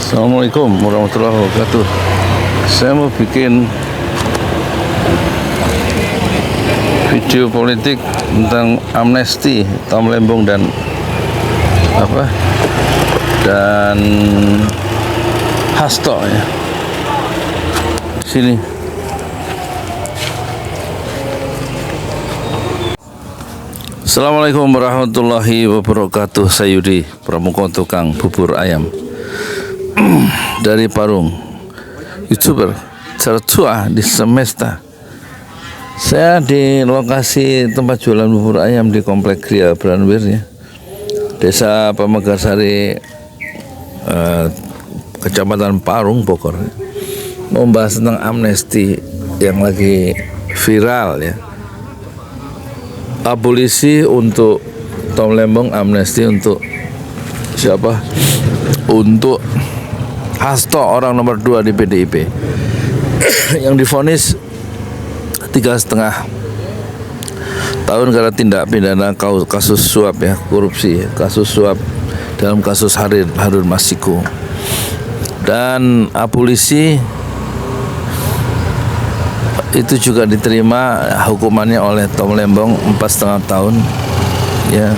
Assalamualaikum warahmatullahi wabarakatuh. Saya mau bikin video politik tentang amnesti Tom Lembong dan Hasto ya. Sini. Assalamualaikum warahmatullahi wabarakatuh. Saya Yudi Pramuko, tukang bubur ayam dari Parung, YouTuber tertua di semesta. Saya di lokasi tempat jualan bubur ayam di Komplek Gria Branwir ya, Desa Pamekarsari, Kecamatan Parung, Bogor. Membahas tentang amnesti yang lagi viral ya. Abolisi untuk Tom Lembong, amnesti untuk siapa? Untuk Hasto, orang nomor 2 di PDIP yang divonis 3,5 tahun karena tindak pidana kasus suap ya, korupsi, kasus suap dalam kasus Harun Masiku. Dan abolisi itu juga diterima hukumannya oleh Tom Lembong 4,5 tahun ya.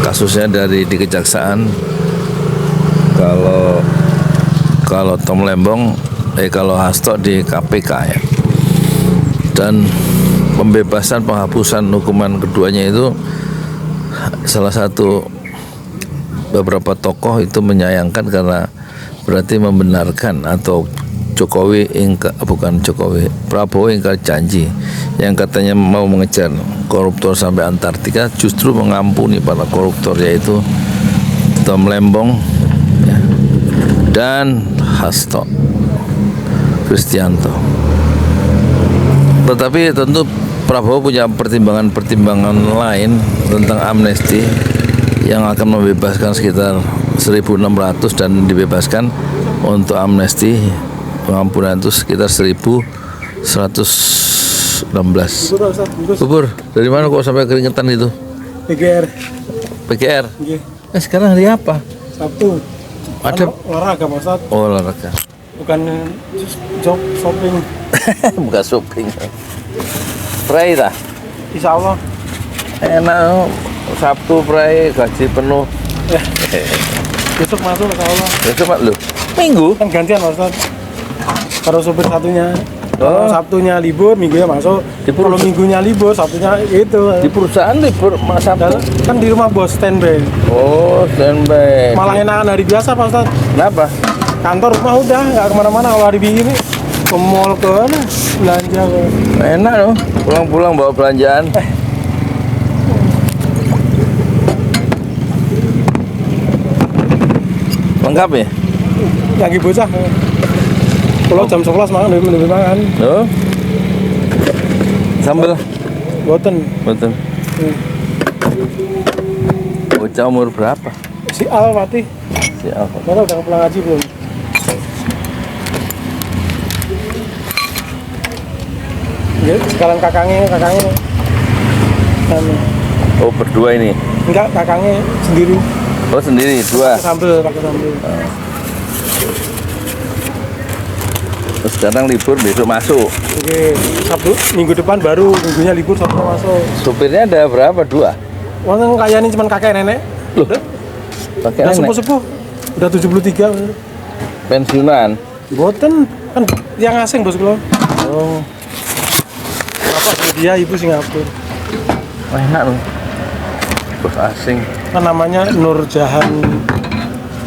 Kasusnya di Kejaksaan. Kalau Tom Lembong kalau Hasto di KPK ya. Dan pembebasan, penghapusan hukuman keduanya itu salah satu beberapa tokoh itu menyayangkan karena berarti membenarkan atau Prabowo ingkar janji yang katanya mau mengejar koruptor sampai Antartika, justru mengampuni para koruptor, yaitu Tom Lembong ya, dan Hasto Kristianto. Tetapi tentu Prabowo punya pertimbangan lain tentang amnesti yang akan membebaskan sekitar 1.600 dan dibebaskan untuk amnesti pengampunan itu sekitar 1.116. Bubur dari mana kok sampai keringetan gitu? PGR. Sekarang hari apa? Sabtu. Ada olahraga, Pak Ustadz. Oh, olahraga. Bukan shopping. Bukan shopping. Pray dah. Insya Allah. Enak. Sabtu pray, gaji penuh. Besok masuk, Insya Allah. Besok lu? Minggu? Kan gantian, Pak Ustadz. Kalau supir satunya, kalau Sabtunya libur, minggunya masuk. Kalau minggunya libur, Sabtunya itu. Di perusahaan libur Sabtu? Kan di rumah bos, standby. Oh, standby. Malah enakan hari biasa, Pak Ustadz. Kenapa? Kantor rumah udah nggak kemana-mana. Kalau hari ini ke mall, ke mana, belanja ke. Enak loh, pulang-pulang bawa belanjaan. Lengkap ya? Lagi bocah. Kalau jam 11 makan, lebih makan. Oh. Sambal? Boten. Bocah umur berapa? Si Al Fatih. Mana udah pulang ngaji belum? Ya, sekarang kakaknya. Oh, berdua ini? Enggak, kakaknya sendiri. Oh, sendiri, dua? Pakai sambel. Terus sekarang libur, besok masuk? Oke, Sabtu, minggu depan baru, minggunya libur, Sabtu masuk. Supirnya ada berapa? 2? Orang kaya ini cuma kakek nenek. Loh? Kakek nenek? Sepuh-sepuh, udah 73. Pensiunan? Boten, kan yang asing bos lo. Oh. Bapak India, ibu Singapura. Wah, enak loh. Bos asing. Kan namanya Nur Jahan.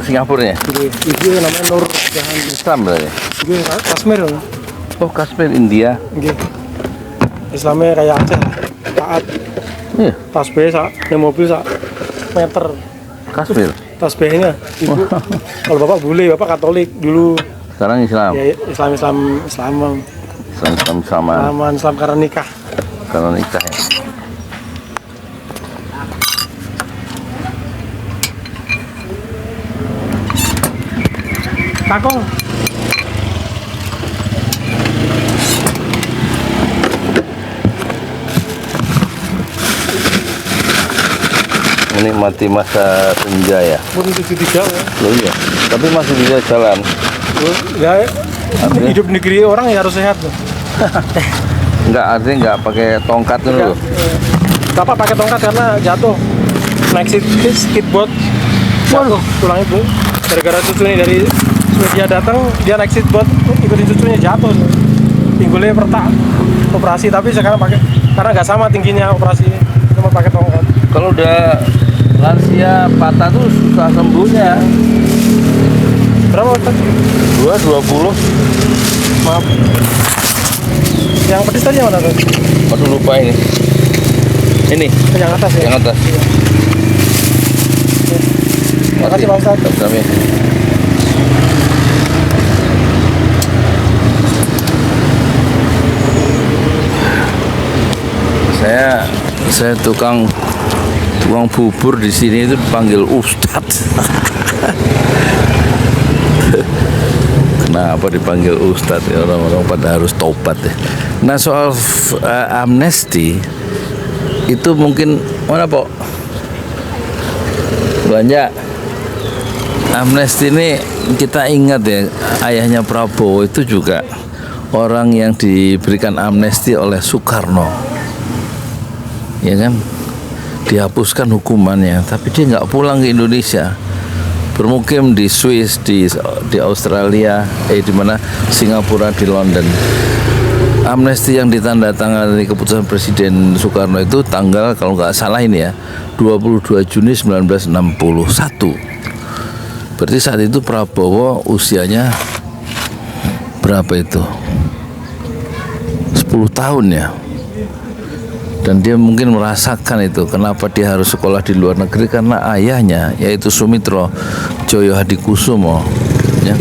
Singapura ya? Ibu namanya Nur Jahan. Islam berarti? Ibu Kashmir. Oh, Kashmir, India. Islamnya kayak Aceh, taat. Iya. Tasbih yang mobil meter. Kashmir. Tasbihnya ibu. Kalau bapak bule, bapak Katolik dulu. Sekarang Islam. Ya, Islam Islam karena nikah. Karena nikah ya. Kakong. menikmati masa senja ya. Umur 73 ya. Loh iya, tapi masih bisa jalan. Ya, hidup negeri orang ya harus sehat. Enggak, artinya enggak pakai tongkat dulu. Bapak pakai tongkat karena jatuh. Naik skateboard. Jatuh tulangnya bu. Gara-gara cucunya dari Swedia datang, dia naik skateboard, ikutin cucunya jatuh. Pinggulnya retak. Operasi, tapi sekarang pakai karena nggak sama tingginya operasi, cuma pakai tongkat. Kalau udah lansia patah tuh susah sembuhnya. Berapa Ustaz? 20. Maaf. Yang pedes tadi yang mana tuh? Aduh lupa ini. Ini Yang atas ya? yang atas. Terima kasih Pak Ustaz. Kami. Saya tukang bubur di sini itu dipanggil Ustadz. Kenapa dipanggil Ustadz ya, orang-orang pada harus tobat ya. Nah soal amnesti itu mungkin mana Pok? Banyak. Amnesti ini kita ingat ya, ayahnya Prabowo itu juga orang yang diberikan amnesti oleh Soekarno. Ya kan, dihapuskan hukumannya, tapi dia nggak pulang ke Indonesia, bermukim di Swiss, di Australia, di mana Singapura, di London. Amnesti yang ditandatangani keputusan Presiden Soekarno itu tanggal kalau nggak salah ini ya 22 Juni 1961. Berarti saat itu Prabowo usianya berapa itu? 10 tahun ya. Dan dia mungkin merasakan itu kenapa dia harus sekolah di luar negeri, karena ayahnya yaitu Sumitro Joyo Hadikusumo ya,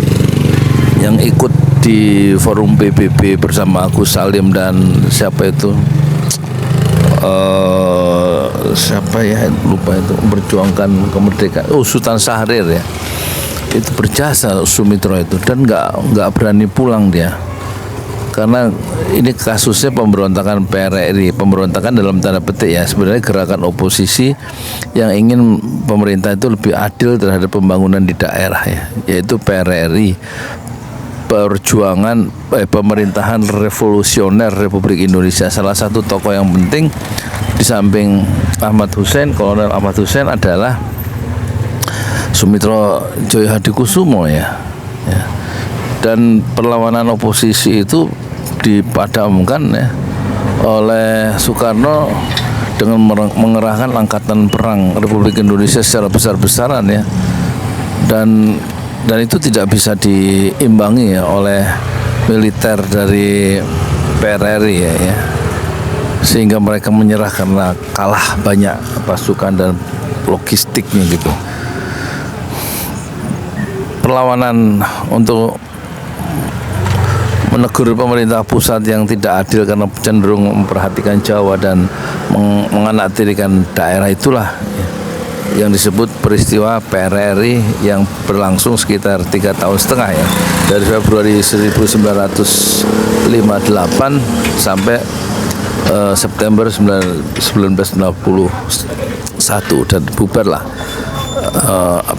yang ikut di forum PBB bersama Agus Salim dan siapa itu siapa ya lupa itu, memperjuangkan kemerdekaan, Sultan Syahrir ya, itu berjasa Sumitro itu, dan nggak berani pulang dia. Karena ini kasusnya pemberontakan PRRI, pemberontakan dalam tanda petik ya, sebenarnya gerakan oposisi yang ingin pemerintah itu lebih adil terhadap pembangunan di daerah ya, yaitu PRRI, perjuangan pemerintahan revolusioner Republik Indonesia. Salah satu tokoh yang penting di samping Ahmad Hussein, Kolonel Ahmad Hussein adalah Sumitro Joyo Hadikusumo ya. Dan perlawanan oposisi itu dipadamkan ya oleh Soekarno dengan mengerahkan angkatan perang Republik Indonesia secara besar-besaran ya, dan itu tidak bisa diimbangi ya oleh militer dari PRRI ya, sehingga mereka menyerah karena kalah banyak pasukan dan logistiknya gitu. Perlawanan untuk menegur pemerintah pusat yang tidak adil karena cenderung memperhatikan Jawa dan menganaktirikan daerah, itulah yang disebut peristiwa PRRI yang berlangsung sekitar 3,5 tahun ya, dari Februari 1958 sampai September 1991, dan bubarlah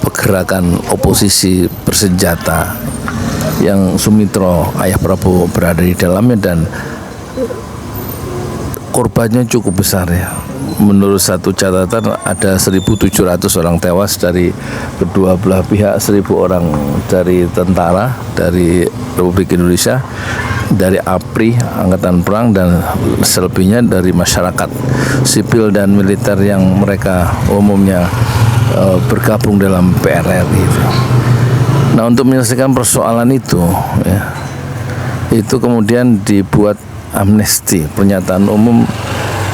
gerakan oposisi bersenjata yang Sumitro ayah Prabowo berada di dalamnya, dan korbannya cukup besar ya. Menurut satu catatan ada 1.700 orang tewas dari kedua belah pihak, 1.000 orang dari tentara dari Republik Indonesia, dari APRI Angkatan Perang, dan selebihnya dari masyarakat sipil dan militer yang mereka umumnya bergabung dalam PRRI itu. Nah, untuk menyelesaikan persoalan itu ya, itu kemudian dibuat amnesti, pernyataan umum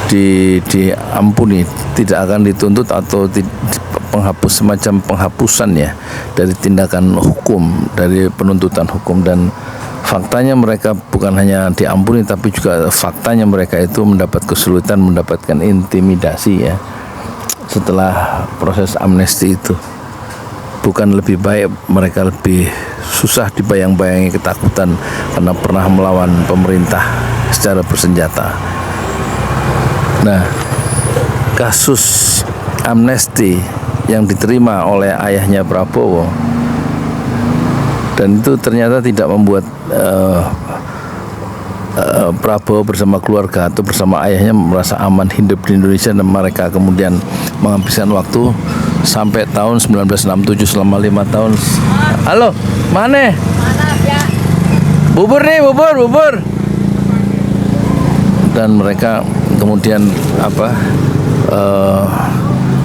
diampuni, tidak akan dituntut atau penghapus, semacam penghapusan ya dari tindakan hukum, dari penuntutan hukum. Dan faktanya mereka bukan hanya diampuni, tapi juga faktanya mereka itu mendapat kesulitan, mendapatkan intimidasi ya setelah proses amnesti itu. Bukan lebih baik mereka lebih susah dibayang-bayangi ketakutan karena pernah melawan pemerintah secara bersenjata. Nah, kasus amnesti yang diterima oleh ayahnya Prabowo, dan itu ternyata tidak membuat Prabowo bersama keluarga atau bersama ayahnya merasa aman hidup di Indonesia, dan mereka kemudian menghabiskan waktu sampai tahun 1967 selama 5 tahun. Halo, mana? Bubur nih, bubur. Dan mereka kemudian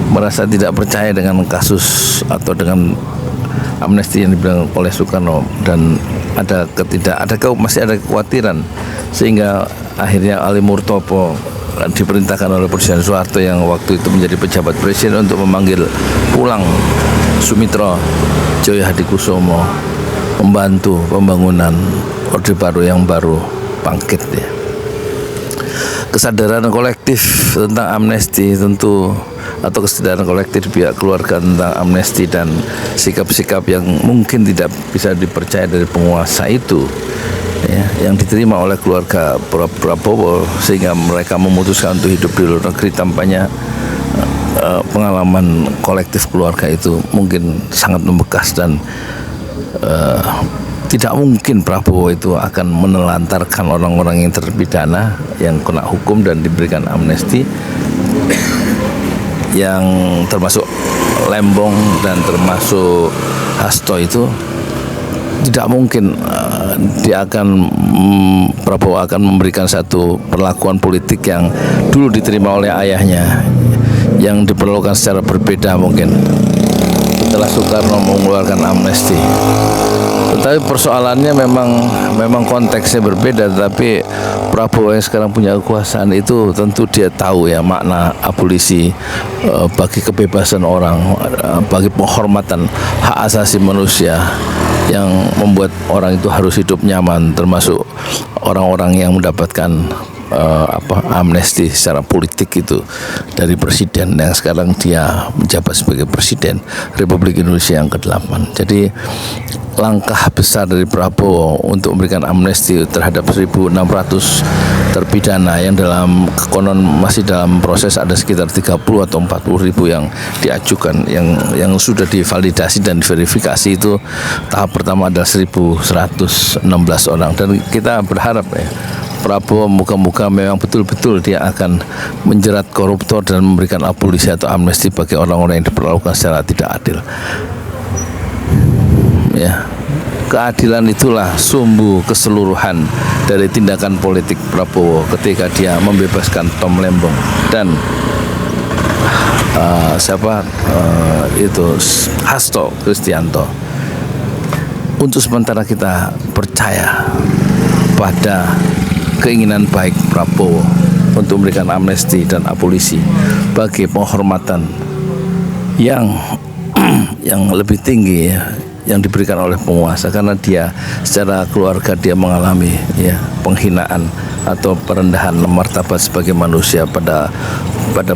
merasa tidak percaya dengan kasus atau dengan amnesti yang dibilang oleh Soekarno, dan masih ada kekhawatiran, sehingga akhirnya Ali Murtopo diperintahkan oleh Presiden Soeharto yang waktu itu menjadi pejabat presiden untuk memanggil pulang Sumitro Joyo Hadikusumo membantu pembangunan Orde Baru yang baru bangkit ya. Kesadaran kolektif tentang amnesti tentu, atau kesadaran kolektif pihak keluarga tentang amnesti dan sikap-sikap yang mungkin tidak bisa dipercaya dari penguasa itu ya, yang diterima oleh keluarga Prabowo, sehingga mereka memutuskan untuk hidup di luar negeri. Tampaknya pengalaman kolektif keluarga itu mungkin sangat membekas, dan tidak mungkin Prabowo itu akan menelantarkan orang-orang yang terpidana, yang kena hukum dan diberikan amnesti, yang termasuk Lembong dan termasuk Hasto. Itu tidak mungkin Prabowo akan memberikan satu perlakuan politik yang dulu diterima oleh ayahnya, yang diperlakukan secara berbeda mungkin setelah Soekarno mengeluarkan amnesti. Tetapi persoalannya memang konteksnya berbeda. Tetapi Prabowo yang sekarang punya kekuasaan itu tentu dia tahu ya makna abolisi bagi kebebasan orang, bagi penghormatan hak asasi manusia, yang membuat orang itu harus hidup nyaman, termasuk orang-orang yang mendapatkan amnesti secara politik itu dari presiden yang sekarang dia menjabat sebagai Presiden Republik Indonesia yang ke-8. Jadi langkah besar dari Prabowo untuk memberikan amnesti terhadap 1.600 terpidana yang dalam konon masih dalam proses, ada sekitar 30 atau 40 ribu yang diajukan, yang sudah divalidasi dan diverifikasi. Itu tahap pertama adalah 1.116 orang, dan kita berharap ya Prabowo moga-moga memang betul-betul dia akan menjerat koruptor dan memberikan abolisi atau amnesti bagi orang-orang yang diperlakukan secara tidak adil. Ya, keadilan itulah sumbu keseluruhan dari tindakan politik Prabowo ketika dia membebaskan Tom Lembong dan Hasto Kristianto. Untuk sementara kita percaya pada keinginan baik Prabowo untuk memberikan amnesti dan abolisi bagi penghormatan yang lebih tinggi ya, yang diberikan oleh penguasa, karena dia secara keluarga dia mengalami ya penghinaan atau perendahan martabat sebagai manusia pada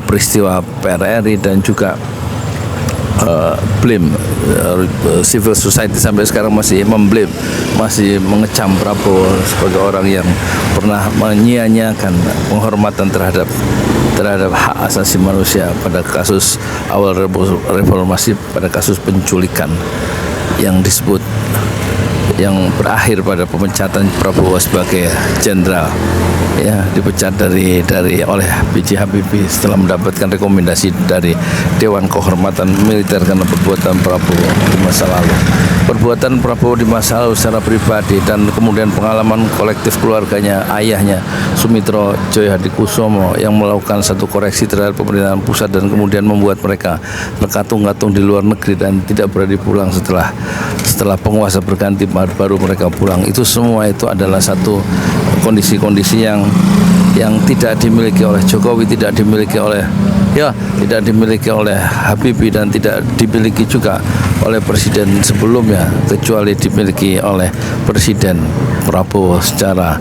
peristiwa PRRI, dan juga blame civil society sampai sekarang masih memblame, masih mengecam Prabowo sebagai orang yang pernah menyia-nyiakan penghormatan terhadap hak asasi manusia pada kasus awal reformasi, pada kasus penculikan yang disebut, yang berakhir pada pemecatan Prabowo sebagai jenderal ya, dipecat oleh B.J. Habibie setelah mendapatkan rekomendasi dari Dewan Kehormatan Militer karena perbuatan Prabowo di masa lalu. Perbuatan Prabowo di masa lalu secara pribadi dan kemudian pengalaman kolektif keluarganya, ayahnya Sumitro Joyo Hadikusumo yang melakukan satu koreksi terhadap pemerintahan pusat dan kemudian membuat mereka terkatung-katung di luar negeri dan tidak berani pulang setelah penguasa berganti baru mereka pulang. Itu semua itu adalah satu kondisi-kondisi yang tidak dimiliki oleh Jokowi, tidak dimiliki oleh Habibie, dan tidak dimiliki juga oleh presiden sebelumnya, kecuali dimiliki oleh Presiden Prabowo secara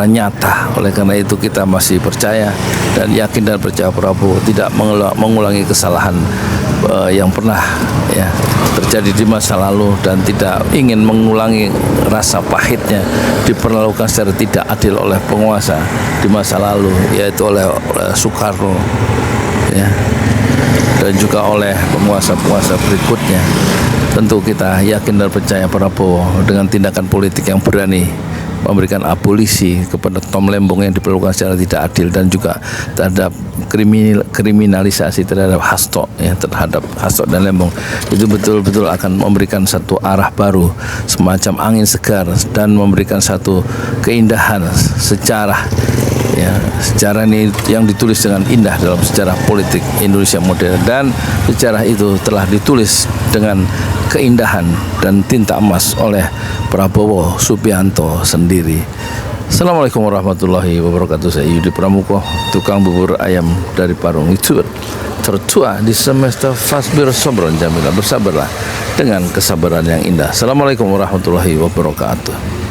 nyata. Oleh karena itu kita masih percaya dan yakin dan percaya Prabowo tidak mengulangi kesalahan yang pernah ya terjadi di masa lalu, dan tidak ingin mengulangi rasa pahitnya diperlakukan secara tidak adil oleh penguasa di masa lalu, yaitu oleh Soekarno ya. dan juga oleh penguasa-penguasa berikutnya. Tentu kita yakin dan percaya Prabowo dengan tindakan politik yang berani memberikan abolisi kepada Tom Lembong yang diperlakukan secara tidak adil, dan juga terhadap kriminalisasi terhadap Hasto, ya, terhadap Hasto dan Lembong, itu betul-betul akan memberikan satu arah baru, semacam angin segar, dan memberikan satu keindahan sejarah. Ya, sejarah ini yang ditulis dengan indah dalam sejarah politik Indonesia modern, dan sejarah itu telah ditulis dengan keindahan dan tinta emas oleh Prabowo Subianto sendiri. Assalamualaikum warahmatullahi wabarakatuh. Saya Yudi Pramuko, tukang bubur ayam dari Parung, YouTuber tertua di semesta Fasbir Sobron Jamila. Bersabarlah dengan kesabaran yang indah. Assalamualaikum warahmatullahi wabarakatuh.